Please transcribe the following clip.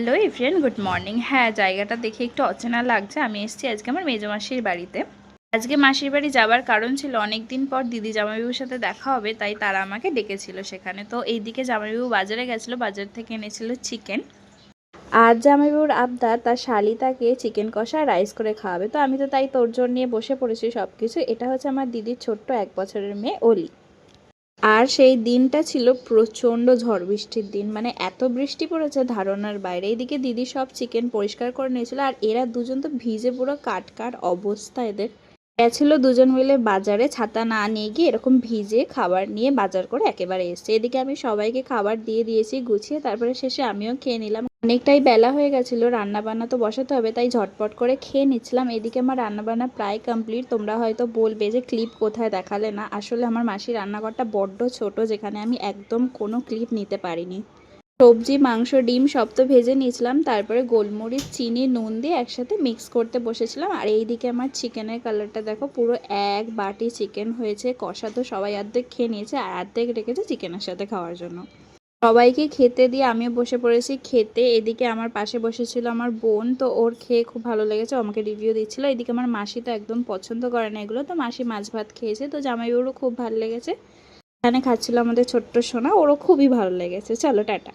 Hello everyone, good morning. হ্যাঁ, জায়গাটা দেখে একটু অচেনা লাগছে। আমি এসেছি আজকে আমার মেজো মাসির বাড়িতে। আজকে মাসির বাড়ি যাবার কারণ ছিল অনেক দিন পর দিদি জামাইবাবুর সাথে দেখা হবে, তাই তারা আমাকে ডেকেছিল সেখানে। তো এইদিকে জামাইবাবু বাজারে গেছিলো, বাজার থেকে এনেছিল চিকেন। আর জামাইবাবুর আবদার তার শালি তাকে চিকেন কষা রাইস করে খাওয়াবে। তো আমি তো তাই তোড়জোড় নিয়ে বসে পড়েছি সব কিছু। এটা হচ্ছে আমার দিদির ছোট্ট 1 বছরের মেয়ে অলি। আর সেই দিনটা ছিল প্রচণ্ড ঝড় বৃষ্টির দিন, মানে এত বৃষ্টি পড়েছে ধারণার বাইরে। এইদিকে দিদি সব চিকেন পরিষ্কার করে নিয়েছিল, আর এরা দুজন তো ভিজে পুরো কাট অবস্থা এদের। গেছিল দুজন মিলে বাজারে, ছাতা না নিয়ে গিয়ে এরকম ভিজে খাবার নিয়ে বাজার করে একেবারে এসছে। এদিকে আমি সবাইকে খাবার দিয়ে দিয়েছি গুছিয়ে, তারপরে শেষে আমিও খেয়ে নিলাম। অনেকটাই বেলা হয়ে গেছিলো, রান্না বান্না তো বসাতে হবে, তাই ঝটপট করে খেয়ে নিচ্ছিলাম। এদিকে আমার রান্নাবান্না প্রায় কমপ্লিট। তোমরা হয়তো বলবে যে ক্লিপ কোথায় দেখালে না। আসলে আমার মাসির রান্নাঘরটা বড্ড ছোট, যেখানে আমি একদম কোনো ক্লিপ নিতে পারিনি। সবজি, মাংস, ডিম সব তো ভেজে নিয়েছিলাম, তারপরে গোলমরিচ, চিনি, নুন দিয়ে একসাথে মিক্স করতে বসেছিলাম। আর এইদিকে আমার চিকেনের কালারটা দেখো, পুরো 1 বাটি চিকেন হয়েছে কষা। তো সবাই অর্ধেক খেয়ে নিয়েছে আর অর্ধেক রেখেছে চিকেনের সাথে খাওয়ার জন্য। সবাইকে খেতে দিয়ে আমিও বসে পড়েছি খেতে। এদিকে আমার পাশে বসেছিল আমার বোন, তো ওর খেয়ে খুব ভালো লেগেছে, আমাকে রিভিউ দিচ্ছিল। এদিকে আমার মাসি তো একদম পছন্দ করে না এগুলো, তো মাসি মাছ ভাত খেয়েছে। তো জামাইবাবুরও খুব ভালো লেগেছে। এখানে খাচ্ছিল আমাদের ছোট্ট সোনা, ওরও খুবই ভালো লেগেছে। চলো টাটা।